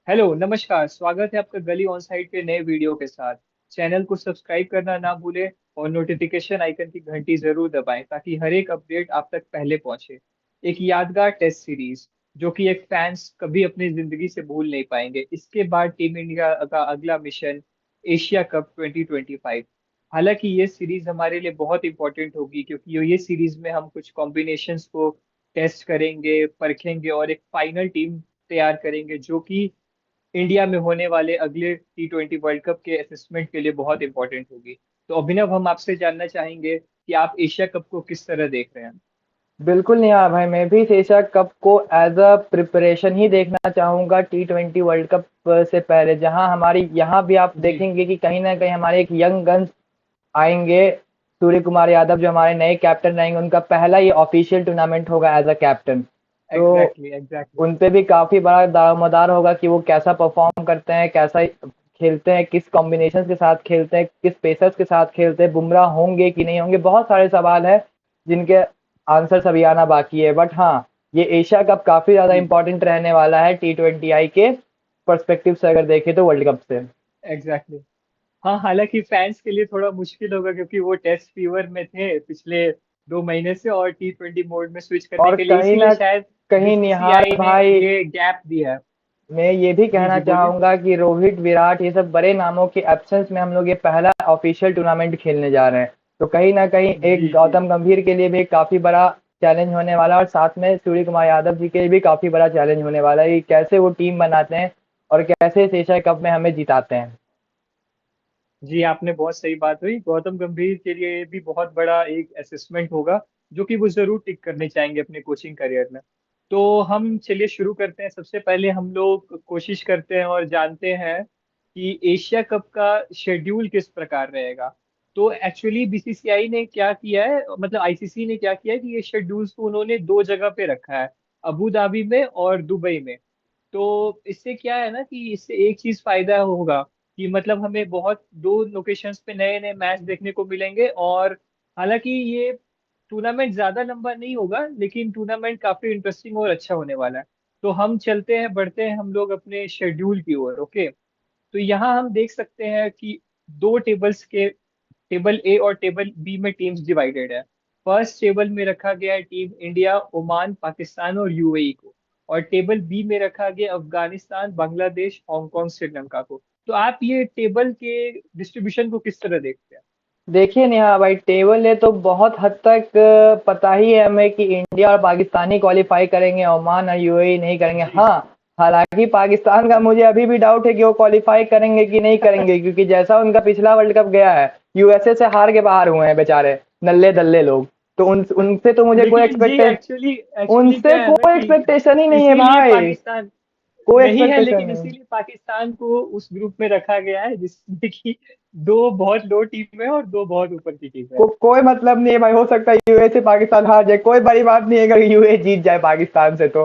Hello नमस्कार, स्वागत है आपका गली ऑन साइड के नए वीडियो के साथ। चैनल को सब्सक्राइब करना ना भूलें और नोटिफिकेशन आइकन की घंटी जरूर दबाएं ताकि हर एक अपडेट आप तक पहले पहुंचे। एक यादगार टेस्ट सीरीज जो कि एक फैंस कभी अपनी जिंदगी से भूल नहीं पाएंगे। इसके बाद टीम इंडिया का अगला मिशन एशिया कप 2025। हालांकि ये सीरीज हमारे लिए बहुत इंपॉर्टेंट होगी क्योंकि ये सीरीज में हम कुछ कॉम्बिनेशंस को टेस्ट करेंगे, परखेंगे और एक फाइनल टीम तैयार करेंगे जो कि इंडिया में होने वाले अगले T20 वर्ल्ड कप के असेसमेंट के लिए बहुत इंपॉर्टेंट होगी। तो अभिनव, हम आपसे जानना चाहेंगे कि आप एशिया कप को किस तरह देख रहे हैं। बिल्कुल नहीं यार भाई, मैं भी इस एशिया कप को एज अ प्रिपरेशन ही देखना चाहूंगा T20 वर्ल्ड कप से पहले। जहां हमारी यहाँ भी आप जी। देखेंगे कि कहीं ना कहीं हमारे एक यंग गन्स आएंगे। सूर्य कुमार यादव जो हमारे नए कैप्टन रहेंगे, उनका पहला ये ऑफिशियल टूर्नामेंट होगा एज अ कैप्टन। तो एग्जैक्टली एग्जैक्टली। उन पे भी काफी बड़ा दारोमदार होगा कि वो कैसा परफॉर्म करते हैं, कैसा खेलते हैं, किस कॉम्बिनेशन के साथ खेलते हैं, किस पेसर्स के साथ खेलते हैं, बुमराह होंगे कि नहीं होंगे। बहुत सारे सवाल है जिनके आंसर अभी आना बाकी है। बट हाँ, ये एशिया कप काफी ज्यादा जी। इंपॉर्टेंट रहने वाला है T20I के पर्सपेक्टिव से अगर देखें तो वर्ल्ड कप से। एग्जैक्टली। हाँ, हालांकि फैंस के लिए थोड़ा मुश्किल होगा क्योंकि वो टेस्ट फीवर में थे पिछले 2 महीने से और T20 मोड में स्विच करने और के लिए, कहीं इसीलिए ना शायद कहीं निहार बीसीसीआई ने भाई, ये गैप दिया है। मैं ये भी जी कहना जी, बोलिए। चाहूंगा कि रोहित, विराट, ये सब बड़े नामों के एब्सेंस में हम लोग ये पहला ऑफिशियल टूर्नामेंट खेलने जा रहे हैं। तो कहीं ना कहीं एक जी जी। गौतम गंभीर के लिए भी काफी बड़ा चैलेंज होने वाला है, और साथ में सूर्य कुमार यादव जी के लिए भी काफी बड़ा चैलेंज होने वाला है कि कैसे वो टीम बनाते हैं और कैसे इस एशिया कप में हमें जिताते हैं। जी, आपने बहुत सही बात हुई। गौतम गंभीर के लिए भी बहुत बड़ा एक असेसमेंट होगा जो कि वो जरूर टिक करने चाहेंगे अपने कोचिंग करियर में। तो हम चलिए शुरू करते हैं। सबसे पहले हम लोग कोशिश करते हैं और जानते हैं कि एशिया कप का शेड्यूल किस प्रकार रहेगा। तो एक्चुअली बीसीसीआई ने क्या किया है, मतलब आईसीसी ने क्या किया है कि ये शेड्यूल्स को उन्होंने दो जगह पे रखा है, अबू धाबी में और दुबई में। तो इससे क्या है ना कि इससे एक चीज फायदा होगा कि मतलब हमें बहुत दो लोकेशंस पे नए नए मैच देखने को मिलेंगे। और हालांकि ये टूर्नामेंट ज्यादा लंबा नहीं होगा लेकिन टूर्नामेंट काफी इंटरेस्टिंग और अच्छा होने वाला है। तो हम चलते हैं, बढ़ते हैं हम लोग अपने शेड्यूल की ओर। ओके। तो यहाँ हम देख सकते हैं कि दो टेबल्स के, टेबल ए और टेबल बी में टीम्स डिवाइडेड है। फर्स्ट टेबल में रखा गया है टीम इंडिया, ओमान, पाकिस्तान और यूएई को। और टेबल बी में रखा गया अफगानिस्तान, बांग्लादेश, हांगकांग, श्रीलंका को। तो आप ये टेबल के डिस्ट्रीब्यूशन को किस तरह देखते हैं। देखिए नेहा भाई, टेबल है तो बहुत हद तक पता ही है हमें कि इंडिया और पाकिस्तान ही क्वालिफाई करेंगे, ओमान और यूएई नहीं करेंगे। जी। हाँ, हालांकि पाकिस्तान का मुझे अभी भी डाउट है कि वो क्वालिफाई करेंगे कि नहीं करेंगे, क्योंकि जैसा उनका पिछला वर्ल्ड कप गया है, यूएसए से हार के बाहर हुए हैं बेचारे, नल्ले दल्ले लोग। तो उनसे तो मुझे कोई लेकिन जी, एक्सपेक्टेशन, एक्चुअली एक्चुअली उनसे क्या है ना कोई कि एक्सपेक्टेशन ही नहीं है इसीलिए भाई। पाकिस्तान कोई नहीं है, एक्सपेक्टेशन लेकिन नहीं। इसीलिए पाकिस्तान को उस ग्रुप में रखा गया है जिसमें कि दो बहुत लो टीम है और दो बहुत ऊपर की टीम है। कोई मतलब नहीं है भाई, हो सकता है यूए से पाकिस्तान हार जाए, कोई बड़ी बात नहीं है अगर यूए जीत जाए पाकिस्तान से तो।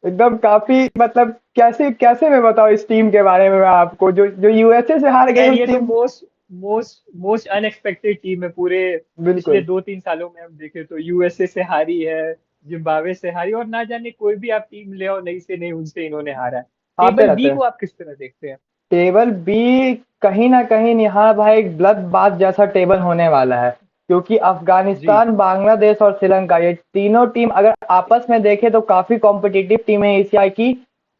एकदम काफी मतलब, कैसे कैसे मैं बताऊं इस टीम के बारे में मैं आपको, जो जो यूएसए से हार गई खैर, उस ये तो team. Most most most unexpected team है पूरे। पिछले बिल्कुल। 2-3 सालों में हम देखें तो यूएसए से हारी है, जिम्बाब्वे से हारी, और ना जाने कोई भी आप टीम ले आओ नई से नई, उनसे इन्होंने हारा है। आते टेबल रहते बी हैं। को आप किस तरह देखते हैं। टेबल बी कहीं ना कहीं यहाँ भाई एक ब्लड बाथ जैसा टेबल होने वाला है, क्योंकि जी अफगानिस्तान, बांग्लादेश और श्रीलंका, ये तीनों टीम अगर आपस में देखें तो काफी कॉम्पिटिटिव टीम है एशिया की।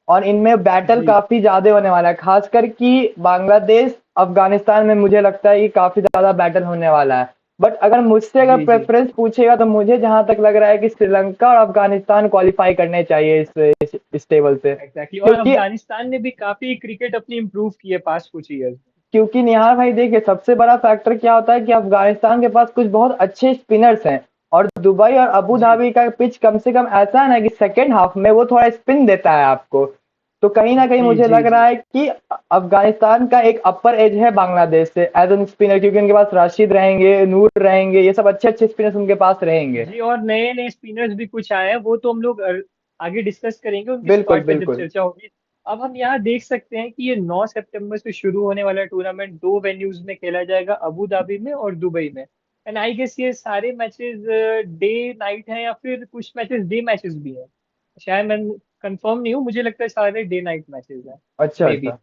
और इनमें बैटल जी काफी ज्यादा होने वाला है, खासकर कि बांग्लादेश अफगानिस्तान में मुझे लगता है कि काफी ज्यादा बैटल होने वाला है। बट अगर मुझसे अगर जी। जी प्रेफरेंस पूछेगा तो मुझे जहां तक लग रहा है कि श्रीलंका और अफगानिस्तान क्वालिफाई करने चाहिए इस टेबल से। एग्जैक्टली। और क्योंकि अफगानिस्तान ने भी काफी क्रिकेट अपनी इम्प्रूव की है पास्ट कुछ ईयर्स में। क्योंकि निहार भाई देखिए, सबसे बड़ा फैक्टर क्या होता है कि अफगानिस्तान के पास कुछ बहुत अच्छे स्पिनर्स हैं। और दुबई और अबू जी धाबी का पिच कम से कम ऐसा है ना कि सेकेंड हाफ में वो थोड़ा स्पिन देता है आपको। तो कहीं ना कहीं जी मुझे जी। लग रहा जी है कि अफगानिस्तान का एक अपर एज है बांग्लादेश से एज एन स्पिनर, क्योंकि उनके पास राशिद रहेंगे, नूर रहेंगे, ये सब अच्छे अच्छे स्पिनर्स उनके पास रहेंगे। जी। और नए नए स्पिनर्स भी कुछ आए हैं, वो तो हम लोग आगे डिस्कस करेंगे उनकी बिल्कुल स्क्वाड पे जब बिल्कुल। चर्चा होगी। अब हम यहाँ देख सकते हैं कि ये 9 सितंबर से शुरू होने वाला टूर्नामेंट दो वेन्यूज में खेला जाएगा, अबू धाबी में और दुबई में। एंड आई गेस ये सारे मैचेस डे नाइट हैं या फिर कुछ मैचेस डे मैचेस भी हैं। शायद मैं कंफर्म नहीं हूँ, मुझे लगता है सारे डे नाइट मैचेस हैं, अच्छा मे बी। अच्छा।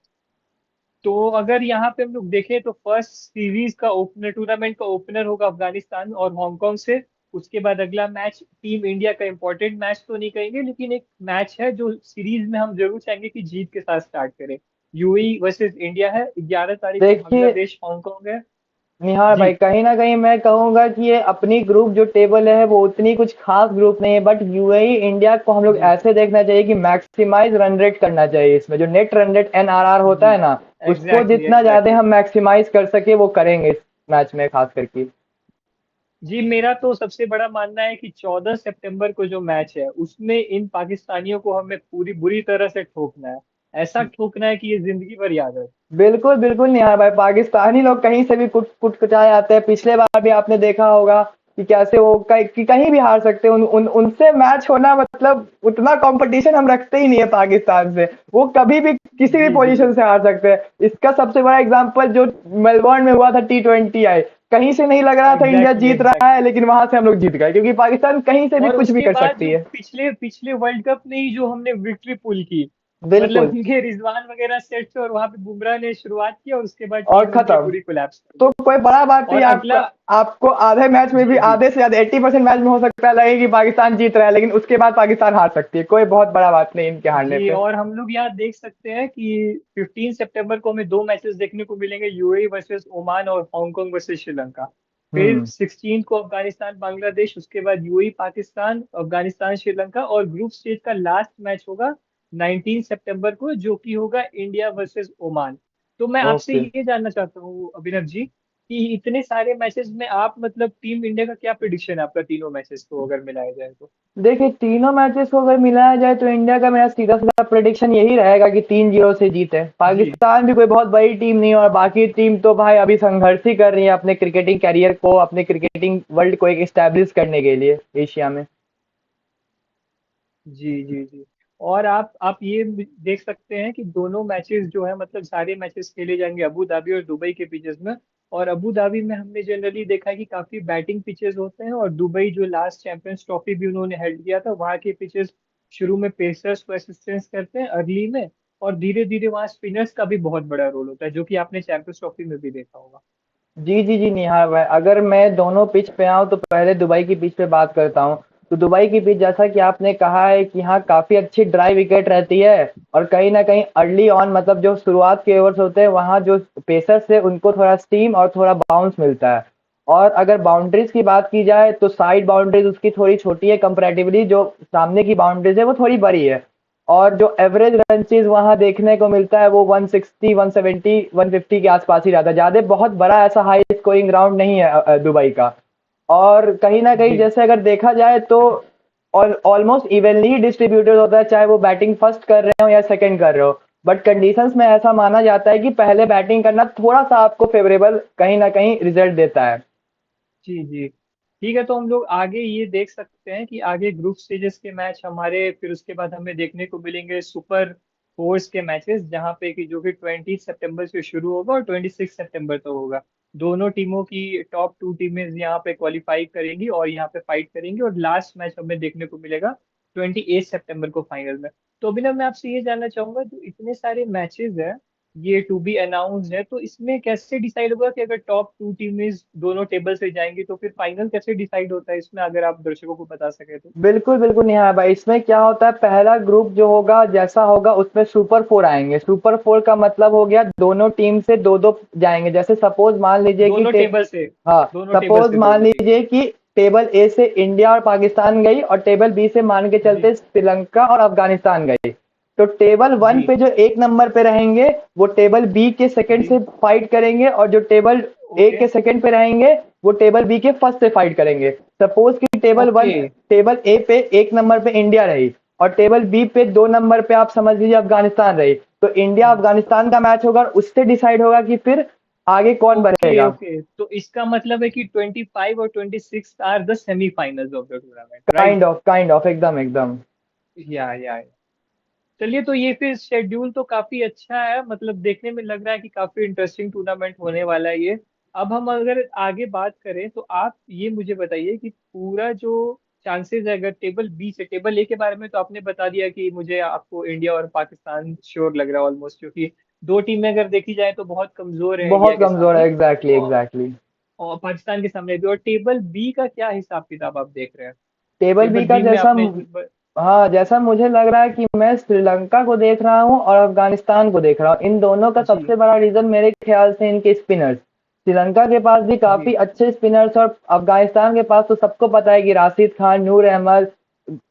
तो अगर यहाँ पे हम लोग देखें तो फर्स्ट सीरीज का ओपनर, टूर्नामेंट का ओपनर होगा अफगानिस्तान और हांगकांग से। उसके बाद अगला मैच टीम इंडिया का इंपॉर्टेंट मैच तो नहीं कहेंगे, लेकिन एक मैच है जो सीरीज में हम जरूर चाहेंगे कि जीत के साथ स्टार्ट करें। यूएई वर्सेस इंडिया है, 11 तारीख को देखिए बांग्लादेश हांगकांग है। निहार जी भाई, कहीं ना कहीं मैं कहूंगा कि ये अपनी ग्रुप जो टेबल है वो उतनी कुछ खास ग्रुप नहीं है, बट यूएई इंडिया को हम लोग जी ऐसे देखना चाहिए कि मैक्सिमाइज रन रेट करना चाहिए। इसमें जो नेट रन रेट एनआरआर होता जी। है ना, उसको एग्जैक्टली जितना ज्यादा एग्जैक्टली। हम मैक्सिमाइज कर सके वो करेंगे इस मैच में खास करके। जी मेरा तो सबसे बड़ा मानना है कि 14 सितंबर को जो मैच है उसमें इन पाकिस्तानियों को हमें पूरी बुरी तरह से ठोकना है। ऐसा ठोकना है कि ये जिंदगी भर याद रहे। बिल्कुल बिल्कुल निहार भाई, पाकिस्तानी लोग कहीं से भी कुट कुट कुचाए आते हैं। पिछले बार भी आपने देखा होगा कि कैसे वो कि कहीं भी हार सकते हैं। उनसे मैच होना मतलब उतना कंपटीशन हम रखते ही नहीं है पाकिस्तान से। वो कभी भी किसी भी जी जी पोजीशन से हार सकते हैं। इसका सबसे बड़ा एग्जांपल जो मेलबोर्न में हुआ था T20 आई, कहीं से नहीं लग रहा था इंडिया एग्जैक्टली जीत रहा है, एग्जैक्टली। लेकिन वहां से हम लोग जीत गए क्योंकि पाकिस्तान कहीं से भी और कुछ भी उसके कर बाद सकती जो है। पिछले पिछले वर्ल्ड कप में ही जो हमने विक्ट्री पुल की, मतलब बिल्कुल। उनके रिजवान वगैरह सेट थे और वहां पे बुमराह ने शुरुआत की और उसके बाद और टीम उनकी खत्म। पूरी कोलैप्स कर तो गई। कोई बड़ा बात नहीं। और आपका अगला। आपको आधे मैच में भी जी जी आधे से ज्यादा 80% मैच में हो सकता है लगे कि पाकिस्तान जीत रहा है, लेकिन उसके बाद पाकिस्तान हार सकती है। कोई बहुत बड़ा बात नहीं इनके हारने जी। पे। और हम लोग यहाँ देख सकते हैं कि 15 सितंबर को हमें दो मैचेस देखने को मिलेंगे, यूएई वर्सेस ओमान और हांगकांग वर्सेस श्रीलंका। फिर हम्म। 16 को अफगानिस्तान बांग्लादेश, उसके बाद यूएई पाकिस्तान, अफगानिस्तान श्रीलंका, और ग्रुप स्टेज का लास्ट मैच होगा 19 सितंबर को, जो कि होगा इंडिया वर्सेस ओमान। तो मैं आपसे ओके। ये जानना चाहता हूँ अभिनव जी कि इतने सारे मैचेस में आप मतलब टीम इंडिया का क्या प्रिडिक्शन है आपका तीनों मैचेस को अगर मिलाया जाए तो? देखिए तीनों मैचेस को अगर मिलाया जाए तो इंडिया का मेरा सीधा सीधा प्रेडिक्शन यही रहेगा कि 3-0 से जीते। जी पाकिस्तान भी कोई बहुत बड़ी टीम नहीं है, और बाकी टीम तो भाई अभी संघर्ष ही कर रही है अपने क्रिकेटिंग करियर को, अपने क्रिकेटिंग वर्ल्ड को एक स्टैब्लिश करने के लिए एशिया में। जी जी जी। और आप ये भी देख सकते हैं कि दोनों मैचेस जो है मतलब सारे मैचेस खेले जाएंगे अबू धाबी और दुबई के पिचेस में। और अबू धाबी में हमने जनरली देखा है कि काफी बैटिंग पिचेस होते हैं, और दुबई जो लास्ट चैंपियंस ट्रॉफी भी उन्होंने हेल्ड किया था वहाँ के पिचेस शुरू में पेसर्स को असिस्टेंस करते हैं अर्ली में, और धीरे धीरे वहाँ स्पिनर्स का भी बहुत बड़ा रोल होता है, जो कि आपने चैंपियंस ट्रॉफी में भी देखा होगा। जी जी जी निहार भाई, अगर मैं दोनों पिच पे आऊँ तो पहले दुबई की पिच पे बात करता हूँ। तो दुबई की पिच जैसा कि आपने कहा है कि यहाँ काफी अच्छी ड्राई विकेट रहती है, और कहीं ना कहीं अर्ली ऑन मतलब जो शुरुआत के ओवर्स होते हैं वहाँ जो पेसर्स है उनको थोड़ा स्टीम और थोड़ा बाउंस मिलता है। और अगर बाउंड्रीज की बात की जाए तो साइड बाउंड्रीज उसकी थोड़ी छोटी है कंपैरेटिवली, जो सामने की बाउंड्रीज है वो थोड़ी बड़ी है। और जो एवरेज रन चेज वहां देखने को मिलता है वो 160 170 150 के आसपास ही रहता है। ज्यादा बहुत बड़ा ऐसा हाई स्कोरिंग ग्राउंड नहीं है दुबई का। और कहीं ना कहीं जी जैसे अगर देखा जाए तो ऑलमोस्ट इवनली डिस्ट्रीब्यूटेड होता है, चाहे वो बैटिंग फर्स्ट कर रहे हो या सेकंड कर रहे हो। बट कंडीशंस में ऐसा माना जाता है कि पहले बैटिंग करना थोड़ा सा आपको फेवरेबल कहीं ना कहीं रिजल्ट देता है। जी जी। ठीक है, तो हम लोग आगे ये देख सकते हैं कि आगे ग्रुप स्टेजेस के मैच हमारे, फिर उसके बाद हमें देखने को मिलेंगे सुपर फोर्स के मैचेस, जहाँ पे कि जो कि 20 सितंबर से शुरू होगा और 26 सितंबर तक होगा। दोनों टीमों की टॉप टू टीमें यहाँ पे क्वालिफाई करेंगी और यहाँ पे फाइट करेंगी, और लास्ट मैच हमें देखने को मिलेगा 28 सितंबर को फाइनल में। तो अभी ना मैं आपसे ये जानना चाहूंगा, जो इतने सारे मैचेस हैं ये टू बी अनाउंस्ड है, तो इसमें कैसे डिसाइड होगा कि अगर टॉप टू टीमें दोनों टेबल से जाएंगी तो फिर फाइनल कैसे डिसाइड होता है इसमें, अगर आप दर्शकों को बता सके तो? बिल्कुल बिल्कुल निहार भाई, इसमें क्या होता है पहला ग्रुप जो होगा जैसा होगा उसमें सुपर फोर आएंगे। सुपर फोर का मतलब हो गया दोनों टीम से दो दो जाएंगे। जैसे सपोज मान लीजिए कि दोनों टेबल से। हाँ, दोनों टेबल सपोज से दो मान दो टीम। लीजिए कि टेबल ए से इंडिया और पाकिस्तान गई, और टेबल बी से मान के जी चलते श्रीलंका और अफगानिस्तान गई। तो टेबल वन जी। पे जो एक नंबर पे रहेंगे वो टेबल बी के सेकंड जी। से फाइट करेंगे, और जो टेबल ए ओके के सेकंड पे रहेंगे वो टेबल बी के फर्स्ट से फाइट करेंगे। सपोज कि टेबल वन, ओके। टेबल ए पे एक नंबर पे इंडिया रही, और टेबल बी पे 2 नंबर पे आप समझ लीजिए अफगानिस्तान रही। तो इंडिया अफगानिस्तान का मैच होगा और उससे डिसाइड होगा कि फिर आगे कौन ओके बढ़ेगा। ओके, तो इसका मतलब है कि 25 और 26 are the semifinals of the tournament, right? Kind of एकदम एकदम। या। चलिए, तो ये फिर शेड्यूल तो काफी अच्छा है, मतलब देखने में लग रहा है कि काफी इंटरेस्टिंग टूर्नामेंट होने वाला है ये। अब हम अगर आगे बात करें तो आप ये मुझे बताइए कि पूरा जो चांसेस है, अगर टेबल बी से, टेबल ए के बारे में तो आपने बता दिया कि मुझे, आपको इंडिया और पाकिस्तान श्योर लग रहा है ऑलमोस्ट, क्योंकि दो टीमें अगर देखी जाए तो बहुत कमजोर है इंडिया बहुत के कमजोर है, सामने। एग्जैक्टली और एग्जैक्टली। पाकिस्तान के सामने भी। और टेबल बी का क्या हिसाब किताब आप देख रहे हैं? टेबल बी टेबल का बी में जैसा आपने हाँ, जैसा मुझे लग रहा है कि मैं श्रीलंका को देख रहा हूँ और अफगानिस्तान को देख रहा हूँ। इन दोनों का जी सबसे बड़ा रीजन मेरे ख्याल से इनके स्पिनर्स। श्रीलंका के पास भी काफी जी अच्छे स्पिनर्स, और अफगानिस्तान के पास तो सबको पता है कि राशिद खान, नूर अहमद,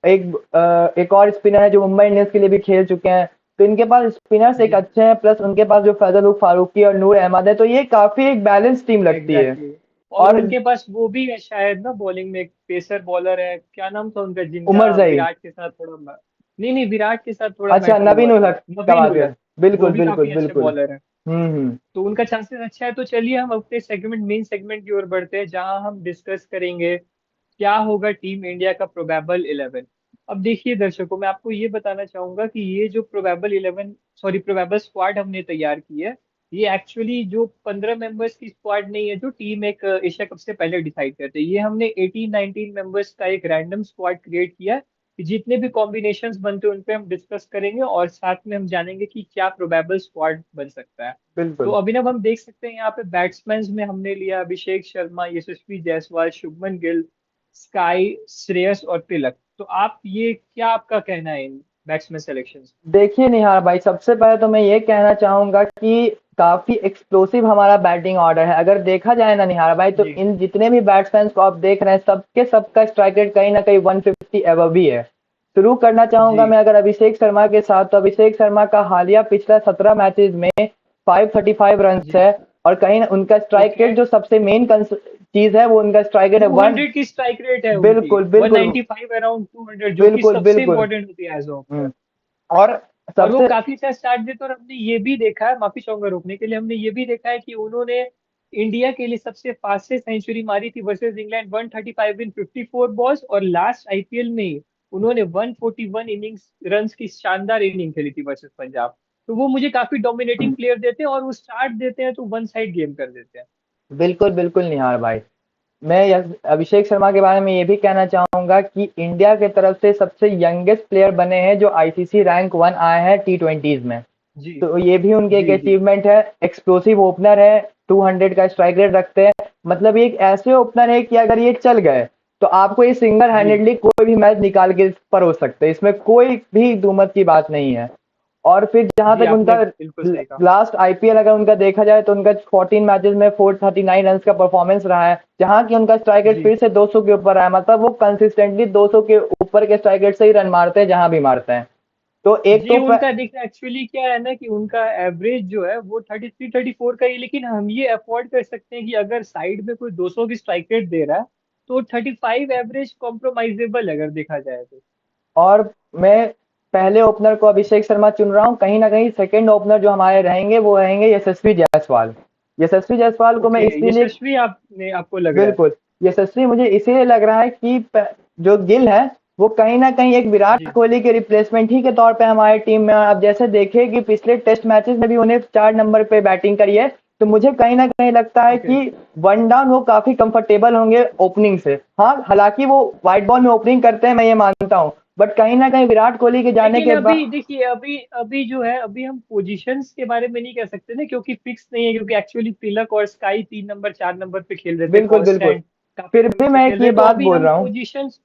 एक और स्पिनर है जो मुंबई इंडियंस के लिए भी खेल चुके हैं। तो इनके पास स्पिनर्स एक जी, अच्छे हैं, प्लस उनके पास जो फैजल उल फारूकी और नूर अहमद है, तो ये काफी एक बैलेंस टीम लगती है। एग्जैक्टली। और और उनके पास वो भी है शायद ना, बॉलिंग में एक पेसर बॉलर है, क्या नाम था उनका, उमर जिनका जई। विराट के साथ थोड़ा नहीं नहीं, विराट के साथ थोड़ा अच्छा, मैटर हुआ नवीन था, उलहक का नवीन बात है। उलक। वो बिल्कुल भी बिल्कुल काफी अच्छे बिल्कुल। बॉलर हैं। हम्म। तो उनका चांसेस अच्छा है। तो चलिए हम अपने सेगमेंट, मेन सेगमेंट की ओर बढ़ते हैं, जहां हम डिस्कस करेंगे क्या होगा टीम इंडिया का प्रोबेबल 11। अब देखिए दर्शकों, मैं आपको ये बताना चाहूंगा कि ये जो प्रोबेबल 11, सॉरी प्रोबेबल स्क्वाड हमने तैयार की है, ये एक्चुअली जो 15 मेंबर्स की स्क्वाड नहीं है जो टीम एक एशिया कप से पहले डिसाइड करते हैं। ये हमने 18-19 मेंबर्स का एक रैंडम स्क्वाड क्रिएट किया, कि जितने भी कॉम्बिनेशंस बनते हैं उन पे हम डिस्कस करेंगे, और साथ में हम जानेंगे कि क्या प्रोबेबल स्क्वाड बन सकता है। तो बिल्कुल। अभिनव, हम देख सकते हैं यहाँ पे बैट्समैन में हमने लिया अभिषेक शर्मा, यशस्वी जायसवाल, शुभमन गिल, स्काई, श्रेयस और तिलक। तो आप ये क्या, आपका कहना है इन बैट्समैन सिलेक्शन? देखिए निहार भाई, सबसे पहले तो मैं ये कहना चाहूंगा कि काफी एक्सप्लोसिव हमारा बैटिंग ऑर्डर है। अगर देखा जाए ना निहार भाई, तो जी इन जितने भी बैट्समैन को आप देख रहे हैं, सबके सबका स्ट्राइक रेट कहीं ना कहीं 150 एबव भी है। शुरू करना जी चाहूंगा मैं अगर अभिषेक शर्मा के साथ, तो अभिषेक शर्मा का हालिया पिछला 17 मैचेस में 535 रन जी। है। और कहीं ना उनका स्ट्राइक ओके। रेट जो सबसे मेन चीज है, वो उनका स्ट्राइक रेट है वन। 200 की स्ट्राइक रेट है उनकी, बिल्कुल बिल्कुल 195 अराउंड 200, जो कि बिल्कुल सबसे बिल्कुल। इंपॉर्टेंट होती है एज ऑफ। हम्म। और और वो सबसे काफी अच्छा स्टार्ट देते हैं। और हमने ये भी देखा है, माफी चाहूंगा रोकने के लिए, हमने ये भी देखा है कि उन्होंने इंडिया के लिए सबसे फास्टेस्ट सेंचुरी मारी थी वर्सेस इंग्लैंड, 135 इन 54 बॉल्स, और लास्ट आईपीएल में ही उन्होंने 141 इनिंग्स रन्स की शानदार इनिंग खेली थी वर्सेस पंजाब। तो वो मुझे काफी डोमिनेटिंग प्लेयर देते हैं, और वो स्टार्ट देते हैं तो वन साइड गेम कर देते हैं। बिल्कुल बिल्कुल निहार भाई, मैं अभिषेक शर्मा के बारे में ये भी कहना चाहूंगा कि इंडिया के तरफ से सबसे यंगेस्ट प्लेयर बने हैं जो आईसीसी रैंक 1 आए हैं टी20s में। जी तो ये भी उनकी एक जी जी अचीवमेंट है। एक्सप्लोसिव ओपनर है, 200 का स्ट्राइक रेट रखते हैं। मतलब ये एक ऐसे ओपनर है कि अगर ये चल गए, तो आपको ये सिंगल जी। हैंडेडली कोई भी मैच निकाल के परोस सकते हैं, इसमें कोई भी दुमत की बात नहीं है। और फिर जहां जी तक आपने उनका बिल्कुल सही कहा। लास्ट आईपीएल अगर उनका देखा जाए, तो उनका 14 मैचेस में 439 रन का परफॉर्मेंस रहा है, जहां की उनका स्ट्राइक रेट जी फिर से 200 के ऊपर आया। मतलब वो कंसिस्टेंटली 200 के ऊपर के स्ट्राइक रेट से ही रन मारते हैं जहां भी मारते हैं। तो एक जी, तो उनका देखिए एक्चुअली क्या है ना, कि उनका एवरेज जो है वो 33-34 का ही, लेकिन हम ये अफोर्ड कर सकते हैं कि अगर साइड में कोई 200 की स्ट्राइक रेट दे रहा है तो 35 एवरेज कॉम्प्रोमाइजेबल है, अगर देखा जाए तो। और मैं पहले ओपनर को अभिषेक शर्मा चुन रहा हूं। कहीं ना कहीं सेकंड ओपनर जो हमारे रहेंगे वो रहेंगे यशस्वी जायसवाल। यशस्वी जायसवाल को मैं ओके, इसीलिए यशस्वी आपने, आपको लग रहा है? बिल्कुल, यशस्वी मुझे इसीलिए लग रहा है कि जो गिल है, वो कहीं न कहीं एक विराट जी कोहली के रिप्लेसमेंट ही के तौर पे हमारी टीम में। अब जैसे देखिए कि पिछले टेस्ट मैचेस में भी उन्हें 4 नंबर पे बैटिंग करी है, तो मुझे कहीं न कहीं लगता है ओके। कि वन डाउन वो काफ़ी कंफर्टेबल होंगे ओपनिंग से। हाँ, हालाँकि वो व्हाइट बॉल में ओपनिंग करते हैं, मैं ये मानता हूँ, बट कहीं न कहीं विराट कोहली के जाने लेकिन के बा अभी देखिए, अभी अभी जो है, अभी हम पोजीशंस के बारे में नहीं कह सकते ना, क्योंकि फिक्स नहीं है, क्योंकि एक्चुअली तिलक और स्काई 3 नंबर 4 नंबर पे खेल रहे थे बिल्कुल, बिल्कुल। कांस्टेंट, काफी फिर समय भी से मैं खेल एक रहे ये हैं। तो बात अभी बोल हम रहा हूँ। पोजीशंस,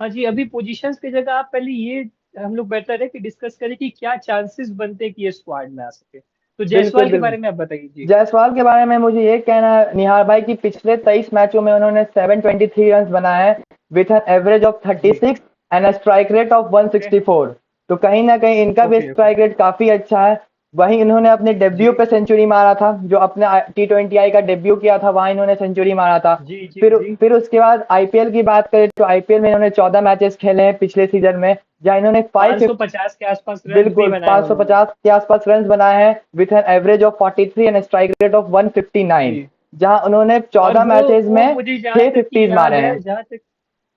हाँ जी, अभी पोजीशंस की जगह आप पहले ये, हम लोग बेहतर है कि डिस्कस करें कि क्या चांसेस बनते हैं कि ये स्क्वाड में आ सके। तो बिल्कुल, जायसवाल के बिल्कुल। बारे में आप बताइए जी। जायसवाल के बारे में मुझे ये कहना है निहार भाई कि पिछले 23 मैचों में उन्होंने 723 रन बनाए हैं, विथ एन एवरेज ऑफ जी 36 and a strike rate of okay 164। तो कहीं ना कहीं इनका भी ओके ओके। स्ट्राइक रेट काफी अच्छा है। वहीं इन्होंने अपने डेब्यू जी पे सेंचुरी मारा था, जो अपने T20I का डेब्यू किया था, वहां इन्होंने सेंचुरी मारा था। जी जी फिर जी। फिर उसके बाद आईपीएल की बात करें, तो आईपीएल में इन्होंने 14 मैचेस खेले हैं पिछले सीजन में, जहां इन्होंने 550 के आसपास रन भी बिल्कुल बनाए उन्होंने। 550 के आसपास रन बनाए हैं, with an average of 43 and strike rate of 159, जी। जहां उन्होंने और 14 मैचेस वो में मुझे जहां 6 तक कि फिफ्टीज याद मारे है, हैं। जहां तक,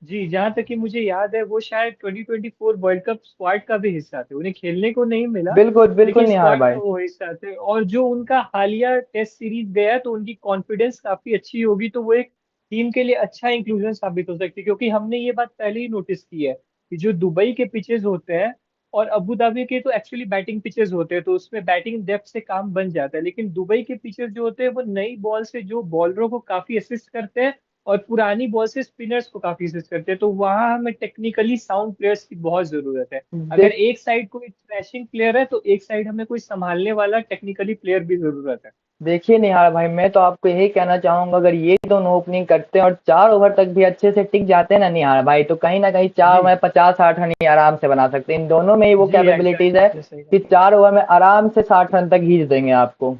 जी जहां तक कि मुझे याद है, वो शायद 2024 वर्ल्ड कप स्क्वाड का भी हिस्सा थे, उन्हें खेलने को नहीं मिला, बिल्कुल बिल्कुल लेकिन निहार स्क्वाड का भाई। वो हिस्सा थे। और जो उनका हालिया टेस्ट सीरीज गया है, तो उनकी कॉन्फिडेंस काफी अच्छी होगी, तो वो एक टीम के लिए अच्छा इंक्लूजन साबित हो सकती है, क्योंकि हमने ये बात पहले ही नोटिस की है कि जो दुबई के पिचेस होते हैं और अबू धाबी के तो एक्चुअली बैटिंग पिचेस होते हैं, तो उसमें बैटिंग डेप्थ से काम बन जाता है। लेकिन दुबई के पिचेस जो होते हैं वो नई बॉल से जो बॉलरों को काफी असिस्ट करते हैं और पुरानी बॉल से स्पिनर्स को काफी असिस्ट करते हैं, तो वहां हमें टेक्निकली साउंड प्लेयर्स की बहुत जरूरत है। अगर देख एक साइड कोई थ्रैशिंग प्लेयर है तो एक साइड हमें कोई संभालने वाला टेक्निकली प्लेयर भी जरूरत है। देखिए निहार भाई, मैं तो आपको यही कहना चाहूंगा, अगर ये दोनों ओपनिंग करते हैं और 4 ओवर तक भी अच्छे से टिक जाते हैं ना निहार भाई, तो कहीं ना कहीं चार जी में 50-60 रन ही आराम से बना सकते हैं। इन दोनों में ही वो जी कैपेबिलिटीज एग्जैक्टली, है आपने सही कि कहा। 4 ओवर में आराम से 60 रन तक खींच देंगे आपको।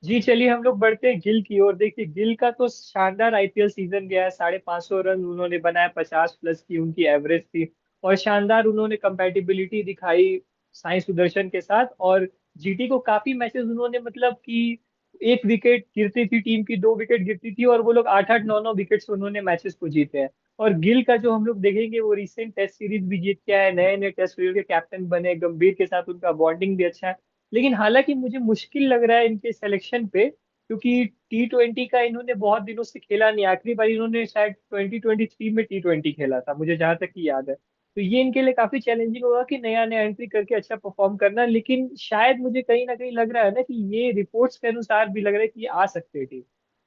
जी चलिए हम लोग बढ़ते हैं गिल की ओर। देखिए गिल का तो शानदार आईपीएल सीजन गया है, 550 रन उन्होंने बनाया, 50 प्लस की उनकी एवरेज थी। और शानदार उन्होंने कंपैटिबिलिटी दिखाई साई सुदर्शन के साथ। और जीटी को काफी मैचेस उन्होंने मतलब कि एक विकेट गिरती थी टीम की, 2 विकेट गिरती थी, और वो लोग 8-8 9-9 विकेट से उन्होंने मैचेस को जीते हैं। और गिल का जो हम लोग देखेंगे, वो रिसेंट टेस्ट सीरीज भी जीत के आए, नए नए टेस्ट सीरीज के कैप्टन बने, गंभीर के साथ उनका बॉन्डिंग भी अच्छा है। लेकिन हालांकि मुझे मुश्किल लग रहा है इनके सिलेक्शन पे, क्योंकि T20 का इन्होंने बहुत दिनों से खेला नहीं। आखिरी बार इन्होंने शायद 2023 में T20 खेला था, मुझे जहां तक कि याद है। तो ये इनके लिए काफी चैलेंजिंग होगा कि नया नया एंट्री करके अच्छा परफॉर्म करना। लेकिन शायद मुझे कहीं ना कहीं लग रहा है ना कि ये रिपोर्ट्स के अनुसार भी लग रहा है कि ये आ सकते हैं टीम।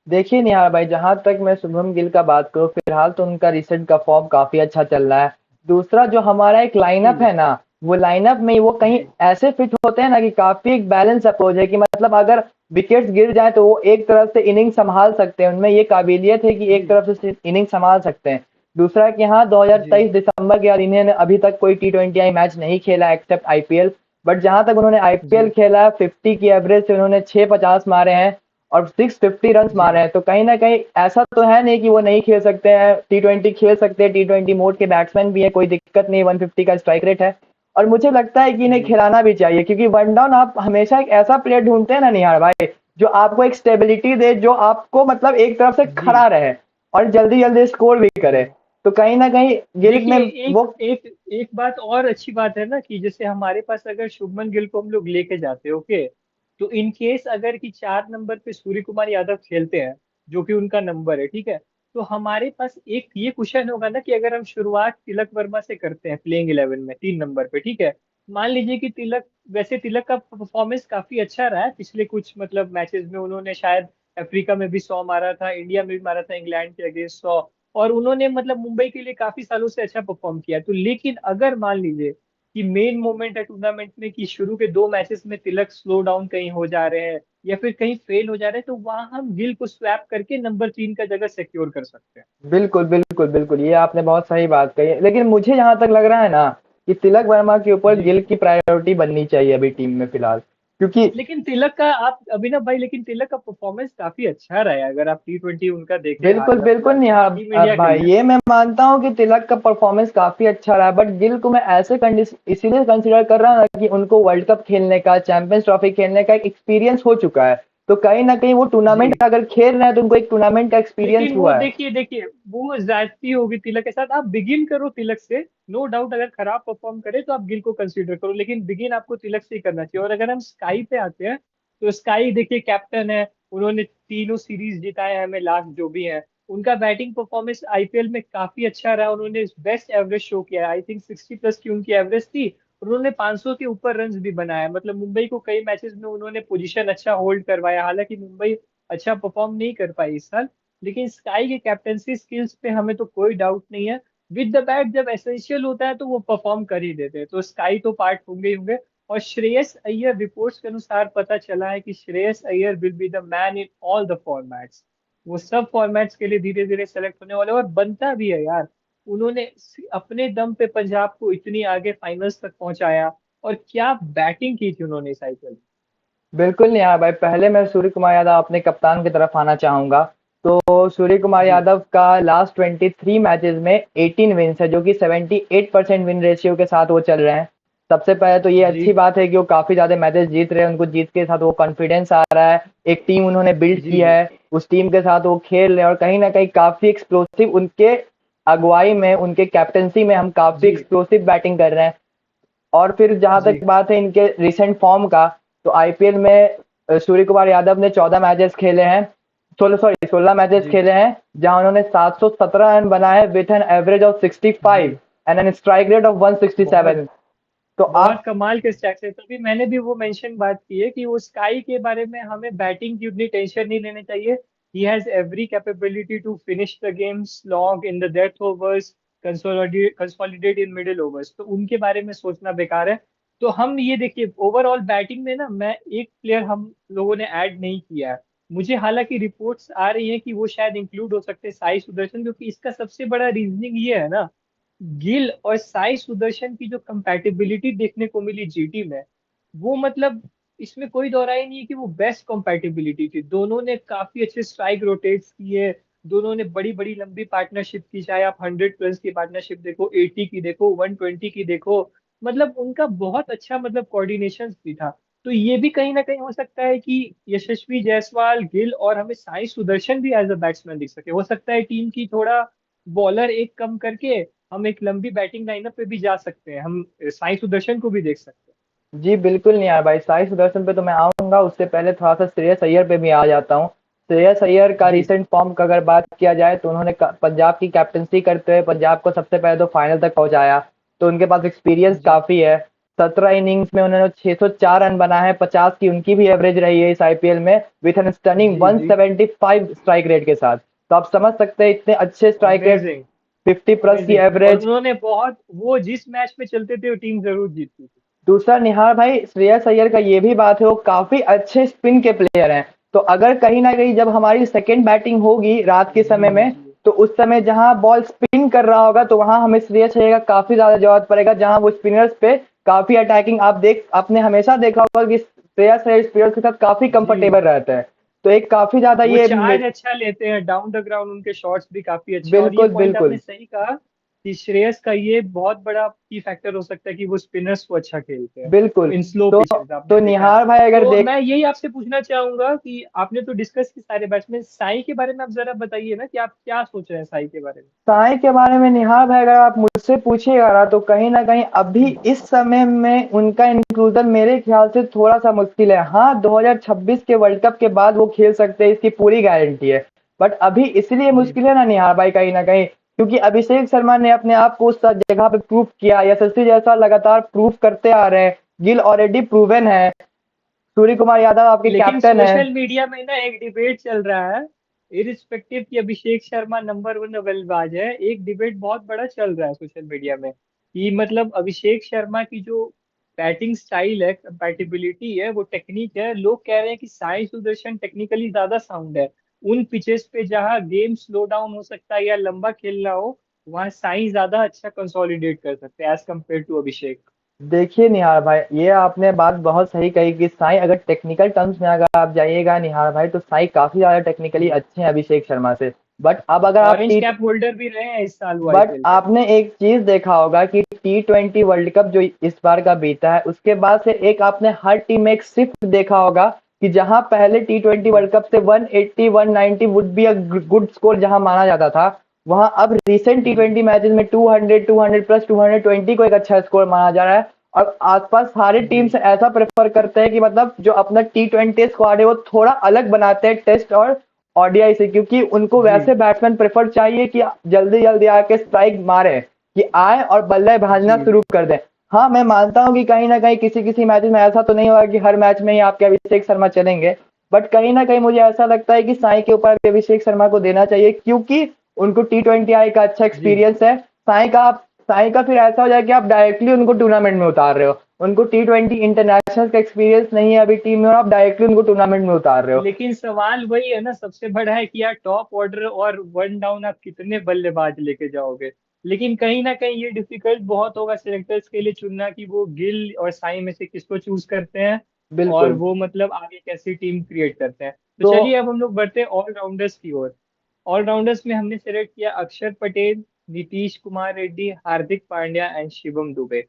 देखिए निहार भाई, जहां तक मैं शुभम गिल का बात करूं, फिलहाल तो उनका रिसेंट का फॉर्म काफी अच्छा चल रहा है। दूसरा जो हमारा एक लाइनअप जी है ना, वो लाइनअप में वो कहीं जी ऐसे फिट होते हैं ना कि काफी एक बैलेंस अप्रोच है, कि मतलब अगर विकेट्स गिर जाए तो वो एक तरफ से इनिंग संभाल सकते हैं, उनमें ये काबिलियत है कि एक जी तरफ से इनिंग संभाल सकते हैं। दूसरा कि हाँ, जी 2023 दिसंबर के बाद इन्होंने अभी तक कोई T20 मैच नहीं खेला एक्सेप्ट आईपीएल। बट जहां तक उन्होंने आईपीएल जी खेला है, 50 की एवरेज से उन्होंने 650 मारे हैं और 650 रन जी मारे हैं। तो कहीं ना कहीं ऐसा तो है नहीं कि वो नहीं खेल सकते हैं, T20 खेल सकते हैं, T20 मोड के बैट्समैन भी है, कोई दिक्कत नहीं, 150 का स्ट्राइक रेट है। और मुझे लगता है कि इन्हें जी खिलाना भी चाहिए, क्योंकि वन डाउन आप हमेशा एक ऐसा प्लेयर ढूंढते हैं ना निहार भाई, जो आपको एक स्टेबिलिटी दे, जो आपको मतलब एक तरफ से जी खड़ा रहे और जल्दी जल्दी स्कोर भी करे। जी तो कहीं ना कहीं गिल में देखिए, एक वो एक एक बात और अच्छी बात है ना कि जैसे हमारे पास अगर शुभमन गिल को हम लोग लेके जाते हैं, ओके, तो इन केस अगर कि 4 नंबर पे सूर्य कुमार यादव खेलते हैं, जो कि उनका नंबर है, ठीक है, तो हमारे पास एक ये क्वेश्चन होगा ना कि अगर हम शुरुआत तिलक वर्मा से करते हैं प्लेइंग 11 में 3 नंबर पे, ठीक है। मान लीजिए कि तिलक, वैसे तिलक का परफॉर्मेंस काफी अच्छा रहा है पिछले कुछ मतलब मैचेस में। उन्होंने शायद अफ्रीका में भी 100 मारा था, इंडिया में भी मारा था इंग्लैंड के अगेंस्ट 100, और उन्होंने मतलब मुंबई के लिए काफी सालों से अच्छा परफॉर्म किया। तो लेकिन अगर मान लीजिए कि मेन मोमेंट है टूर्नामेंट में कि शुरू के 2 मैचेस में तिलक स्लो डाउन कहीं हो जा रहे हैं या फिर कहीं फेल हो जा रहे हैं, तो वहां हम गिल को स्वैप करके नंबर 3 का जगह सिक्योर कर सकते हैं। बिल्कुल बिल्कुल बिल्कुल, ये आपने बहुत सही बात कही है। लेकिन मुझे जहां तक लग रहा है ना, कि तिलक वर्मा के ऊपर जी गिल की प्रायोरिटी बननी चाहिए अभी टीम में फिलहाल, क्योंकि लेकिन तिलक का आप अभिनव भाई, लेकिन तिलक का परफॉर्मेंस काफी अच्छा रहा है अगर आप T20 उनका देखें बिल्कुल हाल बिल्कुल फिलहाल में निहार टीम इंडिया के भाई, लिए। ये मैं मानता हूँ कि तिलक का परफॉर्मेंस काफी अच्छा रहा है, बट गिल को मैं ऐसे कंडीशन इसीलिए कंसिडर कर रहा हूँ ना कि उनको वर्ल्ड कप खेलने का, चैंपियंस ट्रॉफी खेलने का एक एक्सपीरियंस हो चुका है। तो कहीं ना कहीं वो टूर्नामेंट जी अगर खेल रहे हैं तो उनको एक टूर्नामेंट का एक्सपीरियंस लेकिन वो हुआ है। देखिए देखिए वो जाती होगी तिलक के साथ। आप बिगिन करो तिलक से, नो डाउट, अगर खराब परफॉर्म करे तो आप गिल को कंसीडर करो, लेकिन बिगिन आपको तिलक से ही करना चाहिए। और अगर हम स्काई पे आते हैं, तो स्काई देखिए कैप्टन है, उन्होंने तीनों सीरीज जिताए हैं हमें लास्ट जो भी है। उनका बैटिंग परफॉर्मेंस आईपीएल में काफी अच्छा रहा, उन्होंने बेस्ट एवरेज शो किया है, आई थिंक 60 प्लस की उनकी एवरेज थी। और उन्होंने 500 के ऊपर रन्स भी बनाया, मतलब मुंबई को कई मैचेस में उन्होंने पोजीशन अच्छा होल्ड करवाया। हालांकि मुंबई अच्छा परफॉर्म नहीं कर पाई इस साल, लेकिन स्काई के कैप्टनसी स्किल्स पे हमें तो कोई डाउट नहीं है। विद द बैट जब एसेंशियल होता है तो वो परफॉर्म कर ही देते हैं, तो स्काई तो पार्ट होंगे ही होंगे। और श्रेयस अय्यर, रिपोर्ट्स के अनुसार पता चला है कि Shreyas Iyer will be the man in all the formats. वो सब फॉर्मेट्स के लिए धीरे धीरे सेलेक्ट होने वाले, और बनता भी है यार। उन्होंने अपने दम पे पंजाब को इतनी आगे फाइनल्स तक पहुंचाया, और क्या बैटिंग की थी उन्होंने इस आईपीएल। बिल्कुल नहीं यार भाई, पहले मैं सूर्य कुमार यादव अपने कप्तान की तरफ आना चाहूंगा। तो सूर्य कुमार जी यादव का लास्ट 23 मैचेस में 18 विन्स है, जो कि 78% विन रेशियो के साथ वो चल रहे हैं। सबसे पहले तो ये जी अच्छी बात है कि वो काफी ज्यादा मैचेस जीत रहे हैं, उनको जीत के साथ वो कॉन्फिडेंस आ रहा है, एक टीम उन्होंने बिल्ड जी की जी है, उस टीम के साथ वो खेल रहे हैं, और कहीं ना कहीं काफी एक्सप्लोसिव उनके अगुवाई में, उनके कैप्टनसी में हम काफी जी एक्सप्लोसिव बैटिंग कर रहे हैं। और फिर जहां जी तक बात है इनके रिसेंट फॉर्म का, तो आईपीएल में सूर्य कुमार यादव ने 14 मैचेस खेले हैं, 16 मैचेस जी। खेले हैं, जहां उन्होंने 717 रन बनाए विथ एन एवरेज ऑफ 65 जी। And an strike rate of बहुत 167। तो बहुत आप कमाल के स्टैट्स है, तभी मैंने भी वो मेंशन बात की है कि वो स्काई के बारे में हमें बैटिंग की उतनी टेंशन नहीं लेनी चाहिए। He has every capability to finish the games long in the death overs, consolidate in middle overs, तो उनके बारे में सोचना बेकार है। तो हम ये देखिए ओवरऑल बैटिंग में ना, मैं एक प्लेयर हम लोगों ने ऐड नहीं किया है। मुझे हालांकि रिपोर्ट्स आ रही हैं कि वो शायद इंक्लूड हो सकते हैं, साई सुदर्शन, क्योंकि इसका सबसे बड़ा रीजनिंग ये है ना, गिल और साई सुदर्शन की जो कंपैटिबिलिटी देखने को मिली जीटी में, वो मतलब इसमें कोई दोहराई नहीं है कि वो बेस्ट कंपैटिबिलिटी थी। दोनों ने काफी अच्छे स्ट्राइक रोटेट्स किए, दोनों ने बड़ी बड़ी लंबी पार्टनरशिप की, चाहे आप 100 प्लस की पार्टनरशिप देखो, 80 की देखो, 120 की देखो, मतलब उनका बहुत अच्छा मतलब कोऑर्डिनेशन भी था। तो ये भी कहीं ना कहीं हो सकता है कि यशस्वी जायसवाल, गिल और हमें साई सुदर्शन भी एज अ बैट्समैन दिख सके। हो सकता है टीम की थोड़ा बॉलर एक कम करके हम एक लंबी बैटिंग लाइनअप पे भी जा सकते हैं, हम साई सुदर्शन को भी देख सकते हैं। जी बिल्कुल नहीं आया भाई, साई सुदर्शन पे तो मैं आऊंगा, उससे पहले थोड़ा सा श्रेयस अय्यर पे भी आ जाता हूँ। श्रेयस अय्यर का जी। रिसेंट फॉर्म का अगर बात किया जाए तो उन्होंने पंजाब की कैप्टनसी करते हुए पंजाब को सबसे पहले तो फाइनल तक पहुंचाया। तो उनके पास एक्सपीरियंस जी। काफी है। 17 इनिंग्स में उन्होंने 604 रन बनाए हैं, 50 की उनकी भी एवरेज रही है इस आईपीएल में, विथ एन स्टनिंग जी। जी। 175 स्ट्राइक रेट के साथ। तो आप समझ सकते हैं इतने अच्छे स्ट्राइक रेट, अमेजिंग। 50 प्लस की अमेजिंग, और एवरेज। उन्होंने बहुत, वो जिस मैच में चलते थे वो टीम जरूर जीतती थी। दूसरा निहार भाई, श्रेयस अय्यर का ये भी बात है, वो काफी अच्छे स्पिन के प्लेयर हैं। तो अगर कहीं ना कहीं जब हमारी सेकंड बैटिंग होगी रात के जी। समय में, जी। तो उस समय जहां बॉल स्पिन कर रहा होगा तो वहां हमें श्रेयस अय्यर का काफी ज्यादा जरूरत पड़ेगा, जहां वो स्पिनर्स पे काफी अटैकिंग, आपने हमेशा देखा होगा कि श्रेयस अय्यर स्पिनर्स के साथ काफी जी। कंफर्टेबल रहते हैं। तो एक काफी ज्यादा वो ये चार्ज अच्छा लेते हैं डाउन द ग्राउंड, उनके शॉट्स भी काफी अच्छे हैं। और ये बिल्कुल पॉइंट आपने बिल्कुल सही कहा कि श्रेयस का ये बहुत बड़ा की फैक्टर हो सकता है कि वो स्पिनर्स को अच्छा खेलते हैं बिल्कुल। इन स्लो तो पिचेस, आपने तो देखा है। निहार भाई अगर तो देख, मैं यही आपसे पूछना चाहूंगा कि आपने तो डिस्कस की सारे बैट्समैन, साई के बारे में आप जरा बताइए ना कि आप क्या सोच रहे हैं साई के बारे में। साई के बारे में निहार भाई अगर आप मुझसे पूछिएगा ना, तो कहीं ना कहीं अभी इस समय में उनका इंक्लूजन मेरे ख्याल से थोड़ा सा मुश्किल है। हाँ, 2026 के वर्ल्ड कप के बाद वो खेल सकते हैं, इसकी पूरी गारंटी है। बट अभी इसलिए जी। मुश्किल है ना निहार भाई, कहीं ना कहीं क्योंकि अभिषेक शर्मा ने अपने आप को उस जगह पे प्रूव किया, यशस्वी जैसा लगातार प्रूव करते आ रहे हैं, गिल ऑलरेडी प्रूवन है, सूर्य कुमार यादव आपके लेकिन कैप्टन है। सोशल मीडिया में ना एक डिबेट चल रहा है, इरिस्पेक्टिव कि अभिषेक शर्मा नंबर वन बल्लेबाज है, एक डिबेट बहुत बड़ा चल रहा है सोशल मीडिया में कि मतलब अभिषेक शर्मा की जो बैटिंग स्टाइल है, कंपैटिबिलिटी है, वो टेक्निक है, लोग कह रहे हैं कि साई सुदर्शन टेक्निकली ज्यादा साउंड है। उन पिचेस पे जहाँ गेम स्लो डाउन हो सकता है या लंबा खेलना हो, वहाँ साई ज्यादा अच्छा कंसोलिडेट कर सकते हैं एज कम्पेयर टू अभिषेक। देखिए निहार भाई, ये आपने बात बहुत सही कही कि साई अगर टेक्निकल टर्म्स में अगर आप जाइएगा निहार भाई, तो साई काफी ज्यादा टेक्निकली जी। अच्छे हैं अभिषेक शर्मा से। बट अब अगर आप ऑरेंज टी कैप होल्डर भी रहे हैं इस साल वो बट आईपीएल के। आपने एक चीज देखा होगा कि T20 वर्ल्ड कप जो इस बार का बीता है, उसके बाद से एक आपने हर टीम में एक शिफ्ट देखा होगा कि जहां पहले T20 जी। वर्ल्ड कप से 180 190 would be a good score जहां माना जाता था, वहां अब रिसेंट जी। T20 मैचेस में 200 200 प्लस 220 को एक अच्छा स्कोर माना जा रहा है। और आसपास सारे टीम जी। से ऐसा प्रेफर करते हैं कि मतलब जो अपना T20 स्क्वाड है वो थोड़ा अलग बनाते हैं टेस्ट और ओडीआई से, क्योंकि उनको जी। वैसे बैट्समैन प्रेफर चाहिए कि जल्दी जल्दी आके स्ट्राइक मारे, कि आए और बल्ले भाजना जी। शुरू कर दें। हाँ, मैं मानता हूँ कि कहीं ना कहीं किसी किसी मैच में ऐसा तो नहीं होगा कि हर मैच में ही आपके अभिषेक शर्मा चलेंगे। बट कहीं ना कहीं मुझे ऐसा लगता है कि साई के ऊपर भी अभिषेक शर्मा को देना चाहिए, क्योंकि उनको T20 का अच्छा जी। एक्सपीरियंस है। साई का फिर ऐसा हो जाए कि आप डायरेक्टली उनको टूर्नामेंट में उतार रहे हो, उनको T20 इंटरनेशनल का एक्सपीरियंस नहीं है अभी टीम में, और आप डायरेक्टली उनको टूर्नामेंट में उतार रहे हो। लेकिन सवाल वही है ना, सबसे बड़ा है कि यार टॉप ऑर्डर और वन डाउन आप कितने बल्लेबाज लेके जाओगे। लेकिन कहीं ना कहीं ये डिफिकल्ट बहुत होगा सिलेक्टर्स के लिए चुनना कि वो गिल और साई में से किसको चूज करते हैं, और बिल्कुल। वो मतलब आगे कैसी टीम क्रिएट करते हैं। तो तो चलिए अब हम लोग बढ़ते हैं ऑलराउंडर्स की ओर। ऑलराउंडर्स में हमने सेलेक्ट किया अक्षर पटेल, नीतीश कुमार रेड्डी, हार्दिक पांड्या एंड शिवम दुबे।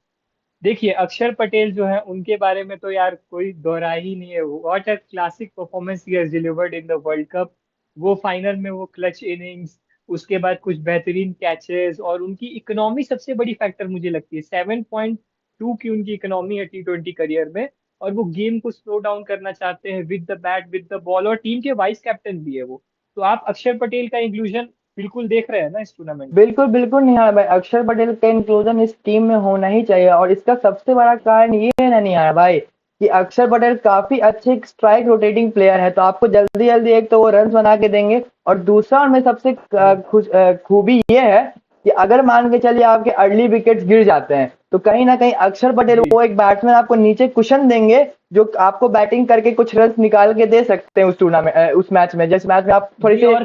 देखिए अक्षर पटेल जो है उनके बारे में तो यार कोई दोहरा ही नहीं है, what a classic performance he has delivered in the world cup. वो फाइनल में वो क्लच इनिंग्स, उसके बाद कुछ बेहतरीन कैचेस, और उनकी इकोनॉमी सबसे बड़ी फैक्टर मुझे लगती है। 7.2 की उनकी इकोनॉमी है T20 करियर में, और वो गेम को स्लो डाउन करना चाहते हैं with the bat with the ball, और टीम के वाइस कैप्टन भी है वो। तो आप अक्षर पटेल का इंक्लूजन बिल्कुल देख रहे हैं ना इस टूर्नामेंट में? बिल्कुल, बिल्कुल निहाल भाई, अक्षर पटेल का इंक्लूजन इस टीम में होना ही चाहिए और इसका सबसे बड़ा कारण ये है ना निहाल भाई, कि अक्षर पटेल काफ़ी अच्छे स्ट्राइक रोटेटिंग प्लेयर है, तो आपको जल्दी-जल्दी एक तो वो रन्स बना के देंगे और दूसरा उनमें सबसे जी खूबी ये है कि अगर मान के चलिए आपके अर्ली विकेट्स गिर जाते हैं, तो कहीं न कहीं अक्षर पटेल जी वो एक बैट्समैन आपको नीचे कुशन देंगे, जो आपको बैटिंग करके कुछ रन्स निकाल के दे सकते हैं उस मैच में, जिस मैच में आप जी। थोड़ी-सी। और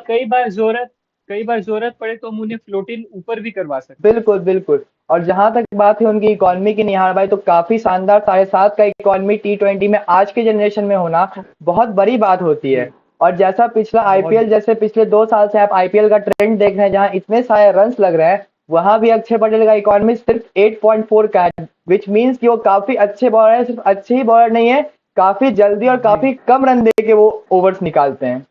कई बार जरूरत पड़े तो हम उन्हें फ्लोटिंग ऊपर भी करवा सकते हैं। बिल्कुल, बिल्कुल। और जहाँ तक बात है उनकी इकॉनमी की निहार भाई, तो काफ़ी शानदार 7.5 का इकॉनमी टी20 में आज के जनरेशन में होना बहुत बड़ी बात होती है। जी और जैसा पिछला बहुत आईपीएल, जैसे पिछले 2 साल से आप आईपीएल का ट्रेंड देख रहे हैं जहाँ इतने सारे रन्स लग रहे हैं, वहाँ भी अक्षय पटेल का इकॉनमी सिर्फ 8.4 का है, व्हिच मीन्स कि वो काफ़ी अच्छे बॉलर हैं, सिर्फ अच्छे ही बॉलर नहीं है, काफ़ी जल्दी और जी। काफ़ी कम रन दे के वो ओवर्स निकालते हैं।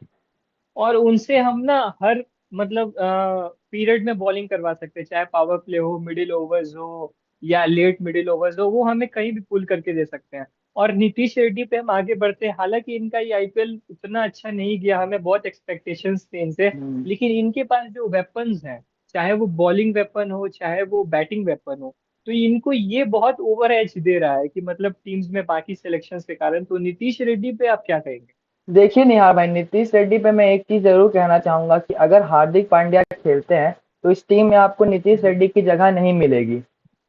और उनसे हम ना हर मतलब पीरियड में बॉलिंग करवा सकते हैं, चाहे पावर प्ले हो, मिडिल ओवर्स हो या लेट मिडिल ओवर्स हो, वो हमें कहीं भी पुल करके दे सकते हैं। और नीतीश रेड्डी पे हम आगे बढ़ते हैं, हालांकि इनका ये आईपीएल उतना अच्छा नहीं गया, हमें बहुत एक्सपेक्टेशंस थे इनसे। हुँ। लेकिन इनके पास जो वेपन्स हैं, चाहे वो बॉलिंग वेपन हो चाहे वो बैटिंग वेपन हो, तो इनको ये बहुत ओवर एज दे रहा है कि मतलब टीम्स में बाकी सिलेक्शंस के कारण। तो नीतीश रेड्डी पे आप क्या कहेंगे? देखिए निहार भाई, नीतीश रेड्डी पे मैं एक चीज जरूर कहना चाहूंगा कि अगर हार्दिक पांड्या खेलते हैं तो इस टीम में आपको नीतीश जी रेड्डी की जगह नहीं मिलेगी।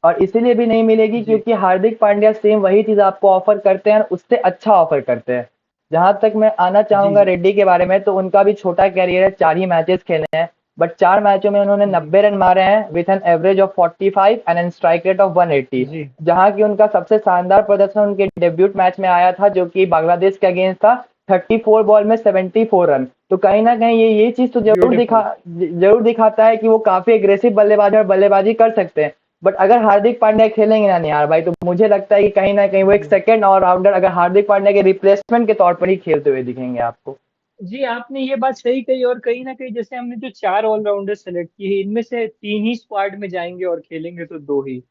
और इसीलिए भी नहीं मिलेगी जी क्योंकि हार्दिक पांड्या सेम वही चीज आपको ऑफर करते हैं और उससे अच्छा ऑफर करते हैं। जहां तक मैं आना जी चाहूंगा रेड्डी के बारे में, तो उनका भी छोटा कैरियर है, 4 ही मैचेस खेले हैं, बट 4 मैचों में उन्होंने जी 90 रन मारे हैं with an average of 45 and an strike rate of 180। जी जहां की उनका सबसे शानदार प्रदर्शन उनके डेब्यूट मैच में आया था जो कि बांग्लादेश के अगेंस्ट था, 34 बॉल में 74 रन। तो कहीं ना कहीं ये चीज तो ब्यूटीफुल। जरूर दिखाता है कि वो काफी एग्रेसिव बल्लेबाज और बल्लेबाजी कर सकते हैं। बट अगर हार्दिक पांड्या खेलेंगे ना यार भाई, तो मुझे लगता है कि कहीं ना कहीं वो एक जी सेकंड ऑलराउंडर अगर हार्दिक पांड्या के रिप्लेसमेंट के तौर पर ही खेलते हुए दिखेंगे आपको। जी, आपने ये बात सही कही। और कहीं ना कहीं जैसे हमने जो 4 ऑलराउंडर सेलेक्ट किए हैं, इनमें से 3 ही स्क्वाड में जाएंगे और खेलेंगे तो 2 ही।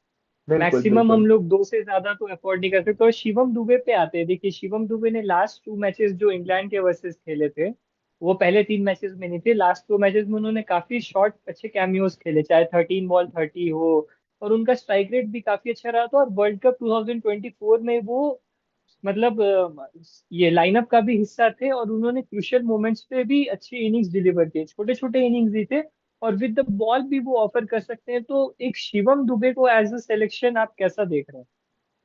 बिल्कुल, मैक्सिमम हम बिल्कुल। लोग 2 से ज्यादा तो अफोर्ड नहीं कर सकते। और शिवम दुबे पे आते हैं। देखिए, शिवम दुबे ने लास्ट 2 मैचेस जो इंग्लैंड के वर्सेस खेले थे, वो पहले 3 मैचेस में नहीं थे, लास्ट 2 मैचेस में उन्होंने काफी शॉर्ट अच्छे कैमियोज खेले, चाहे 13 बॉल 30 हो। और उनका स्ट्राइक रेट भी काफी अच्छा रहा था। और वर्ल्ड कप 2024 में वो मतलब ये लाइनअप का भी हिस्सा थे, और उन्होंने क्रूशियल मोमेंट्स पे भी अच्छी इनिंग्स डिलीवर किए, छोटे छोटे इनिंग्स ही थे। और विद द बॉल भी वो ऑफर कर सकते हैं। तो एक शिवम दुबे को एज अ सिलेक्शन आप कैसा देख रहे हैं?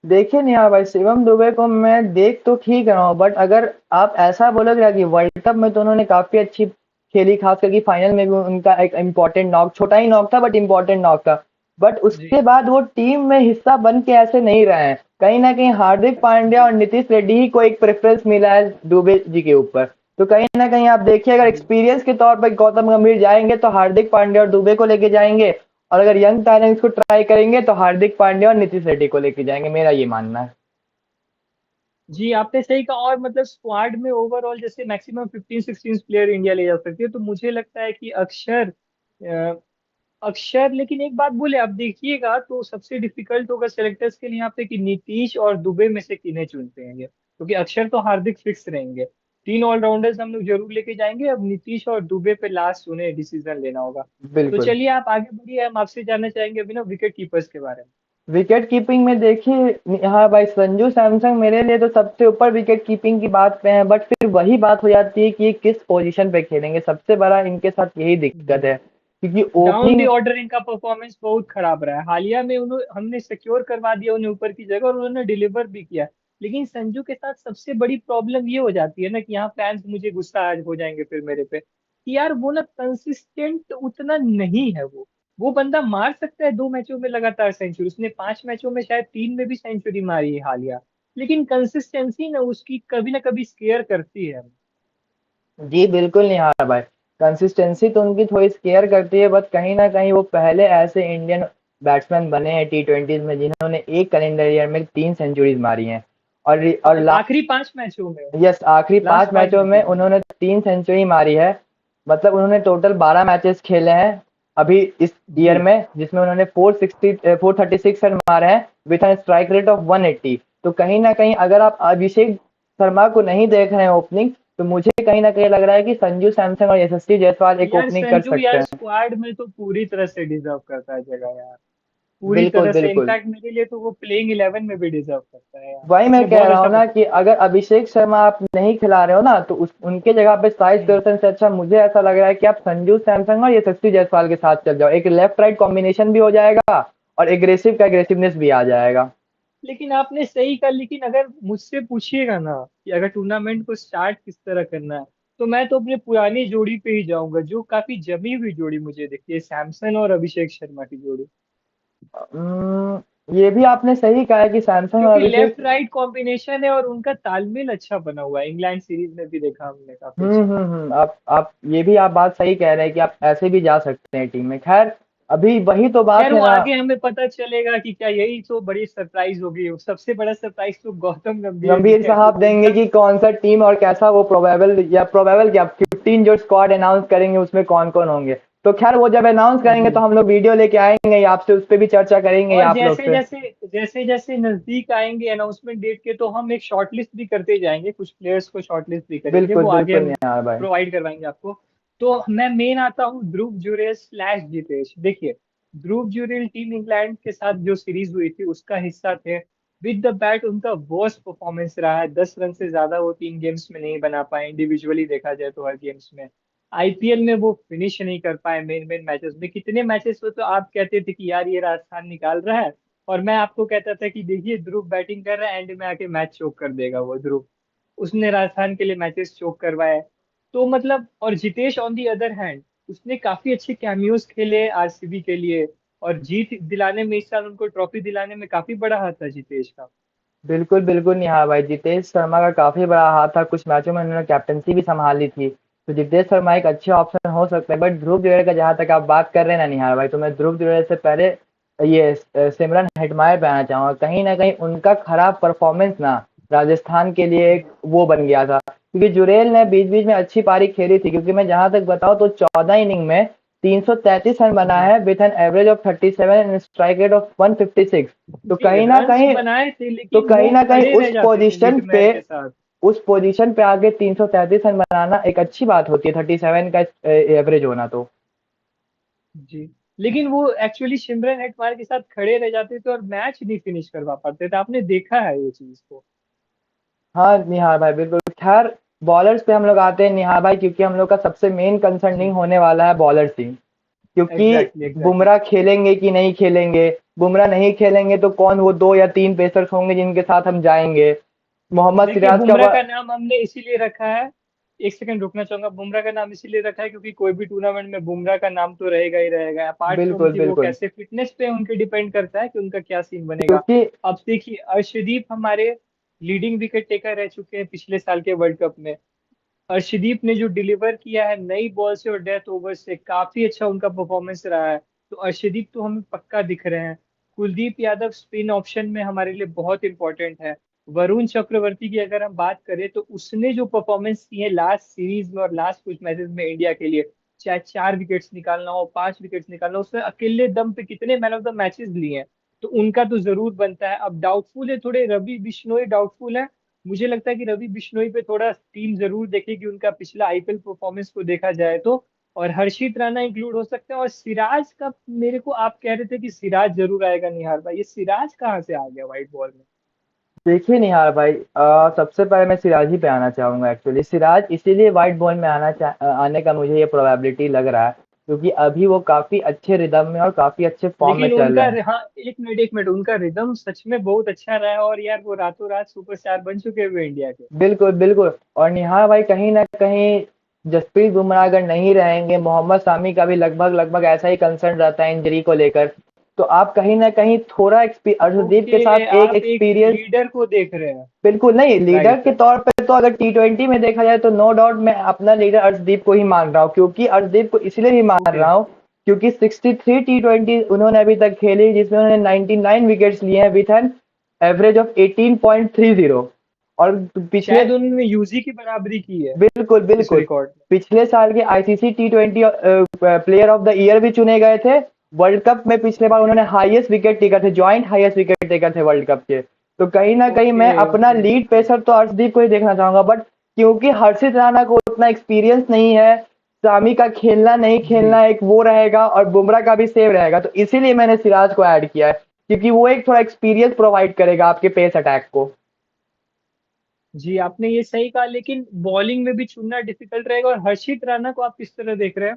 देखिए नहीं हाँ भाई, शिवम दुबे को मैं देख तो ठीक रहा हूँ, बट अगर आप ऐसा बोलोगे ना कि वर्ल्ड कप में तो उन्होंने काफी अच्छी खेली, खास करके फाइनल में भी उनका एक इम्पोर्टेंट नॉक, छोटा ही नॉक था बट इम्पोर्टेंट नॉक था। बट जी उसके बाद वो टीम में हिस्सा बन के ऐसे नहीं रहे हैं। कहीं ना कहीं हार्दिक पांड्या और जी नीतीश रेड्डी ही को एक प्रेफरेंस मिला है दुबे जी के ऊपर। तो कहीं ना कहीं आप देखिए, अगर जी एक्सपीरियंस के तौर पर गौतम गंभीर जाएंगे तो हार्दिक पांड्या और दुबे को लेके जाएंगे, और अगर यंग टैलेंट्स को ट्राई करेंगे तो हार्दिक पांड्या और नीतीश रेड्डी को लेके जाएंगे, मेरा ये मानना है। जी, आपने सही कहा। और मतलब स्क्वाड में ओवरऑल जैसे मैक्सिमम 15-16 प्लेयर इंडिया ले जा सकती है, तो मुझे लगता है कि अक्षर लेकिन एक बात बोले, आप देखिएगा तो सबसे डिफिकल्ट होगा सेलेक्टर्स के लिए यहाँ पे कि नीतीश और दुबे में से किन्हें चुनते हैं ये, क्योंकि अक्षर तो हार्दिक फिक्स रहेंगे। 3 ऑलराउंडर्स हम लोग जरूर लेके जाएंगे, अब नीतीश और दुबे पे लास्ट उन्हें डिसीजन लेना होगा। तो बिल्कुल। चलिए आप आगे बढ़िए, हम आपसे जानना चाहेंगे अभी ना विकेट कीपर्स के बारे में। विकेट कीपिंग में देखिए हाँ भाई, संजू सैमसंग मेरे लिए तो सबसे ऊपर विकेट कीपिंग की बात पे है, बट फिर वही बात हो जाती है कि ये किस पोजीशन पे खेलेंगे, सबसे बड़ा इनके साथ यही दिक्कत जी, है क्योंकि डाउन दी ओपनिंग। ऑर्डर इनका परफॉर्मेंस बहुत खराब रहा है। हालिया में उन्होंने हमने सिक्योर करवा दिया उन्हें ऊपर की जगह, और उन्होंने डिलीवर भी किया। लेकिन संजू के साथ सबसे बड़ी प्रॉब्लम ये हो जाती है ना कि यहाँ फैंस मुझे गुस्सा आज हो जाएंगे फिर मेरे पे, कि यार वो ना कंसिस्टेंट उतना नहीं है। वो बंदा मार सकता है 2 मैचों में लगातार सेंचुरी, उसने 5 मैचों में शायद 3 में भी सेंचुरी मारी है हालिया। लेकिन कंसिस्टेंसी ना उसकी कभी ना कभी स्केयर करती है। जी बिल्कुल नहीं हार भाई, कंसिस्टेंसी तो उनकी थोड़ी स्केयर करती है, बट कहीं ना कहीं वो पहले ऐसे इंडियन बैट्समैन बने हैं टी20 में जिन्होंने एक कैलेंडर ईयर में 3 सेंचुरीज मारी हैं। और हाँ, आखिरी 5 मैचों में, यस, आखिरी लास्ट 5 मैचों 5 मैचों में में। उन्होंने 3 सेंचुरी मारी है। मतलब उन्होंने टोटल 12 मैचेस खेले हैं अभी इस ईयर जी में, जिसमें उन्होंने 436 रन मारे हैं with N strike rate of 180। तो कहीं ना कहीं अगर आप अभिषेक शर्मा को नहीं देख रहे हैं ओपनिंग, तो मुझे कहीं न कहीं लग रहा है कि संजू सैमसन और यशस्वी जायसवाल एक यार ओपनिंग कर संजू सकते यार हैं। स्क्वाड में तो पूरी तरह से डिजर्व करता है जगह यार, पूरी बिल्कुल, तरह से। बिल्कुल। इनफैक्ट मेरे लिए तो वो प्लेइंग 11 में भी डिजर्व करता है यार, वही मैं उसने कह बहुत रहा अच्छा हूँ ना कि परफॉर्म अगर अभिषेक शर्मा आप नहीं खिला रहे हो ना, तो उस उनके जगह पे साई किया। सुदर्शन से अच्छा मुझे ऐसा लग रहा है कि आप संजू सैमसन और यशस्वी जायसवाल के साथ चल जाओ। एक लेफ्ट राइट कॉम्बिनेशन भी हो जाएगा और एग्रेसिव का एग्रेसिवनेस भी आ जाएगा। लेकिन आपने सही कहा, लेकिन अगर मुझसे पूछिएगा ना कि अगर टूर्नामेंट को स्टार्ट किस तरह करना है, तो मैं तो अपने पुरानी जोड़ी पे ही जाऊंगा, जो काफी जमी हुई जोड़ी मुझे दिखती है, सैमसन और अभिषेक शर्मा की जोड़ी। ये भी आपने सही कहा है कि सैमसंग और क्योंकि अभिषेक। लेफ्ट राइट कॉम्बिनेशन है और उनका तालमेल अच्छा बना हुआ है, इंग्लैंड सीरीज में भी देखा हमने काफी अच्छा। आप ये भी आप बात सही कह रहे हैं कि आप ऐसे भी जा सकते हैं टीम में। खैर, अभी वही तो खैर बात वो है ना। आगे हमें पता चलेगा कि क्या यही तो बड़ी सरप्राइज होगी। सबसे बड़ा सरप्राइज तो गौतम गंभीर गंभीर दिया कि साहब देंगे उनका। कि कौन सा टीम और कैसा वो प्रोबेबल या प्रोबेबल क्या 15 जो स्क्वाड अनाउंस करेंगे उसमें कौन कौन होंगे। तो खैर वो जब अनाउंस करेंगे तो जी। हम लोग वीडियो लेके आएंगे ही आपसे, उस पर भी चर्चा करेंगे ही और आप लोग जैसे से। जैसे जैसे जैसे नजदीक आएंगे अनाउंसमेंट डेट के, तो हम एक शॉर्ट लिस्ट भी करते जाएंगे, कुछ प्लेयर्स को शॉर्ट लिस्ट भी करेंगे, बिल्कुल वो आगे बिल्कुल हम निहार भाई। प्रोवाइड करवाएंगे आपको। तो मैं मेन आता हूँ ध्रुव जुरेल स्लैश जितेश। देखिए, ध्रुव जुरेल टीम इंग्लैंड के साथ जो सीरीज हुई थी उसका हिस्सा थे। विद द बैट उनका वर्स्ट परफॉर्मेंस रहा है, 10 रन से ज्यादा वो 3 गेम्स में नहीं बना पाए, इंडिविजुअली देखा जाए तो हर गेम्स में। आईपीएल में वो फिनिश नहीं कर पाए मेन मेन मैचेस में। कितने मैचेस में तो आप कहते थे कि यार ये राजस्थान निकाल रहा है, और मैं आपको कहता था कि देखिए ध्रुव बैटिंग कर रहा है, एंड में आके मैच चोक कर देगा वो ध्रुव। उसने राजस्थान के लिए मैचेस चोक करवाए। तो मतलब, और Jitesh on the other hand, उसने काफी अच्छे कैमियोज खेले आरसीबी के लिए, और जीत दिलाने में इस साल उनको ट्रॉफी दिलाने में काफी बड़ा हाथ था जितेश का। बिल्कुल बिल्कुल निहार भाई, जितेश शर्मा का काफी बड़ा हाथ था, कुछ मैचों में उन्होंने कैप्टनसी भी संभाली थी। तो जितेश शर्मा एक अच्छे ऑप्शन हो सकते हैं, बट ध्रुव जुरैल का जहां तक आप बात कर रहे हैं ना निहार भाई, तो मैं ध्रुव जुरैल से पहले ये सिमरन हेटमायर पे आना चाहूंगा। कहीं ना कहीं उनका खराब परफॉर्मेंस ना राजस्थान के लिए एक वो बन गया था, क्योंकि जुरैल ने बीच बीच में अच्छी पारी खेली थी, क्योंकि मैं जहां तक बताऊं तो 14 इनिंग में 333 रन बना जी। है with an average of 37 and strike rate of 156। तो जी कहीं ना रन्स कहीं बनाए थे, लेकिन वो खड़े रह उस जाते थे पोजीशन पे लिटमैयर के साथ। आके 333 रन बनाना एक अच्छी बात होती है, 37 का एवरेज होना तो। जी। लेकिन वो एक्चुअली सिमरन हेटमायर के साथ खड़े रह जाते थे और मैच नहीं फिनिश करवा पाते थे, आपने देखा है ये चीज को। हाँ निहार भाई बिल्कुल। खैर, बॉलर्स पे हम लोग आते हैं निहार भाई, क्योंकि हम लोग का सबसे मेन कंसर्निंग जी। होने वाला है बॉलर्स ही। क्योंकि एग्जैक्टली एग्जैक्टली। बुमराह खेलेंगे कि नहीं खेलेंगे। बुमराह नहीं खेलेंगे तो कौन वो 2 या 3 पेसर्स होंगे जिनके साथ हम जाएंगे। मोहम्मद देखिए सिराज का बुमराह का नाम हमने इसीलिए रखा है, एक सेकंड रुकना चाहूंगा, बुमराह का नाम इसीलिए रखा है क्योंकि कोई भी टूर्नामेंट में बुमराह का नाम तो रहेगा ही रहेगा, अपार्ट फ्रॉम बिल्कुल कि वो बिल्कुल। कैसे फिटनेस पे उनके डिपेंड करता है कि उनका क्या सीन बनेगा। क्योंकि अब देखिए अर्शदीप हमारे लीडिंग विकेट टेकर रह चुके हैं पिछले साल के वर्ल्ड कप में। अर्शदीप ने जो डिलीवर किया है नई बॉल से और डेथ ओवर से, काफी अच्छा उनका परफॉर्मेंस रहा है। तो अर्शदीप तो हमें पक्का दिख रहे हैं। कुलदीप यादव स्पिन ऑप्शन में हमारे लिए बहुत इंपॉर्टेंट है। वरुण चक्रवर्ती की अगर हम बात करें, तो उसने जो परफॉर्मेंस की है लास्ट सीरीज में और लास्ट कुछ मैचेस में इंडिया के लिए, चाहे 4 विकेट्स निकालना हो, 5 विकेट्स निकालना हो, उसने अकेले दम पे कितने मैन ऑफ द मैचेस लिए हैं। तो उनका तो जरूर बनता है। अब डाउटफुल है थोड़े, रवि बिश्नोई डाउटफुल है। मुझे लगता है कि रवि बिश्नोई पे थोड़ा टीम जरूर देखेगी, उनका पिछला आईपीएल परफॉर्मेंस को देखा जाए तो। और हर्षित राणा इंक्लूड हो सकते हैं, और सिराज का मेरे को, आप कह रहे थे कि सिराज जरूर आएगा निहार भाई, ये सिराज कहाँ से आ गया व्हाइट बॉल में। देखिए निहार भाई, सबसे पहले मैं सिराज ही पे आना चाहूंगा। एक्चुअली सिराज इसीलिए व्हाइट बॉल में आने का मुझे ये प्रोबेबिलिटी लग रहा है, क्योंकि अभी वो काफी अच्छे रिदम में और काफी अच्छे फॉर्म में लेकिन चल उनका, रहे हैं। हाँ एक मिनट, उनका रिदम सच में बहुत अच्छा रहा है, और यार वो रातों रात सुपरस्टार बन चुके हुए इंडिया के। बिल्कुल बिल्कुल। और निहार भाई कहीं ना कहीं जसप्रीत बुमराह अगर नहीं रहेंगे, मोहम्मद सामी का भी लगभग लगभग ऐसा ही कंसर्न रहता है इंजरी को लेकर। तो आप कहीं ना कहीं थोड़ा अर्शदीप के ओके, साथ एक आप एक एक्सपीरियंस। लीडर को देख रहे हैं। बिल्कुल नहीं, लीडर राइट के राइट। तौर पे तो अगर T20 में देखा जाए तो नो डाउट मैं अपना लीडर अर्शदीप को ही मान रहा हूँ। क्योंकि अर्शदीप को इसलिए भी मान ओके। रहा हूँ क्योंकि 63 T20 उन्होंने अभी तक खेली, जिसमें उन्होंने 99 विकेट्स लिए हैं विथ एन एवरेज ऑफ 18.30। और पिछले, शायद उन्होंने यूजी की बराबरी की है बिल्कुल इस बिल्कुल, रिकॉर्ड में। पिछले साल के ICC T20 player of the year भी चुने गए थे। वर्ल्ड कप में पिछले बार ओके उन्होंने हाईएस्ट विकेट टेकर थे, ज्वाइंट हाईएस्ट विकेट टेकर थे वर्ल्ड कप के। तो कहीं ना कहीं ओके मैं अपना ओके लीड ओके। पेसर तो अर्शदीप को ही देखना चाहूंगा, बट क्योंकि हर्षित राणा को उतना एक्सपीरियंस नहीं है, सामी का खेलना नहीं जी खेलना एक वो रहेगा और बुमराह का भी सेम रहेगा, तो इसीलिए मैंने सिराज को ऐड किया है, क्योंकि वो एक थोड़ा एक्सपीरियंस प्रोवाइड करेगा आपके पेस अटैक को। जी, आपने ये सही कहा, लेकिन बॉलिंग में भी चुनना डिफिकल्ट रहेगा। और हर्षित राणा को आप किस तरह देख रहे हैं?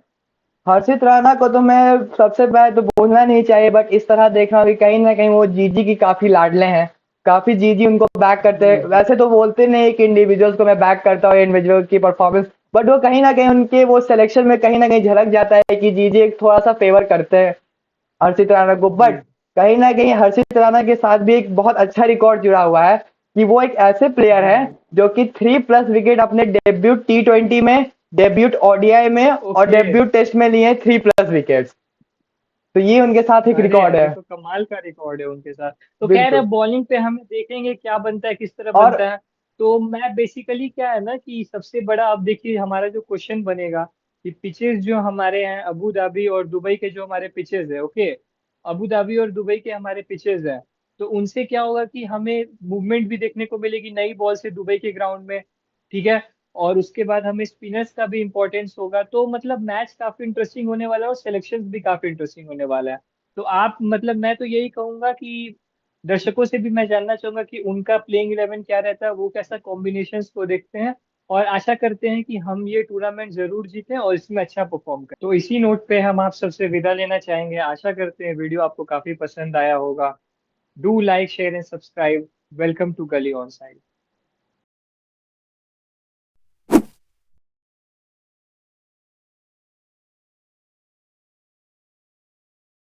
हर्षित राणा को तो मैं सबसे पहले तो बोलना नहीं चाहिए, बट इस तरह देख रहा हूँ कि कहीं ना कहीं वो जीजी की काफी लाडले हैं, काफी जीजी उनको बैक करते जी हैं। वैसे तो बोलते नहीं कि इंडिविजुअल्स को मैं बैक करता हूँ इंडिविजुअल की परफॉर्मेंस, बट वो कहीं ना कहीं उनके वो सिलेक्शन में कहीं ना कहीं झलक जाता है कि जीजी एक थोड़ा सा फेवर करते हैं हर्षित राणा को। बट जी। कहीं ना कहीं हर्षित राणा के साथ भी एक बहुत अच्छा रिकॉर्ड जुड़ा हुआ है कि वो एक ऐसे प्लेयर जी है जो कि 3+ विकेट अपने डेब्यूट T20 में, डेब्यूट ओडीआई में और ओके। डेब्यूट टेस्ट में लिए 3+विकेट्स। तो ये उनके साथ एक अरे रिकॉर्ड यार, है। ये तो कमाल का रिकॉर्ड है उनके साथ। तो खैर, बिल्कुल। अब बॉलिंग पे हम देखेंगे क्या बनता है, किस तरह और बनता है। तो मैं बेसिकली क्या है ना कि सबसे बड़ा, अब देखिए हमारा जो क्वेश्चन बनेगा कि पिचेस जो हमारे हैं अबू धाबी और दुबई के, जो हमारे पिचेस है, ओके, अबू धाबी और दुबई के हमारे पिचेस हैं, तो उनसे क्या होगा कि हमें मूवमेंट भी देखने को मिलेगी नई बॉल से दुबई के ग्राउंड में, ठीक है। और उसके बाद हमें स्पिनर्स का भी इंपॉर्टेंस होगा, तो मतलब मैच काफी इंटरेस्टिंग होने वाला है और सिलेक्शन भी काफी इंटरेस्टिंग होने वाला है। तो आप मतलब, मैं तो यही कहूंगा कि दर्शकों से भी मैं जानना चाहूंगा कि उनका प्लेइंग 11 क्या रहता है, वो कैसा कॉम्बिनेशंस को देखते हैं। और आशा करते हैं कि हम ये टूर्नामेंट जरूर जीतें और इसमें अच्छा परफॉर्म करें। तो इसी नोट पे हम आप सबसे विदा लेना चाहेंगे। आशा करते हैं वीडियो आपको काफी पसंद आया होगा। Do like, share and subscribe. Welcome to gully on side.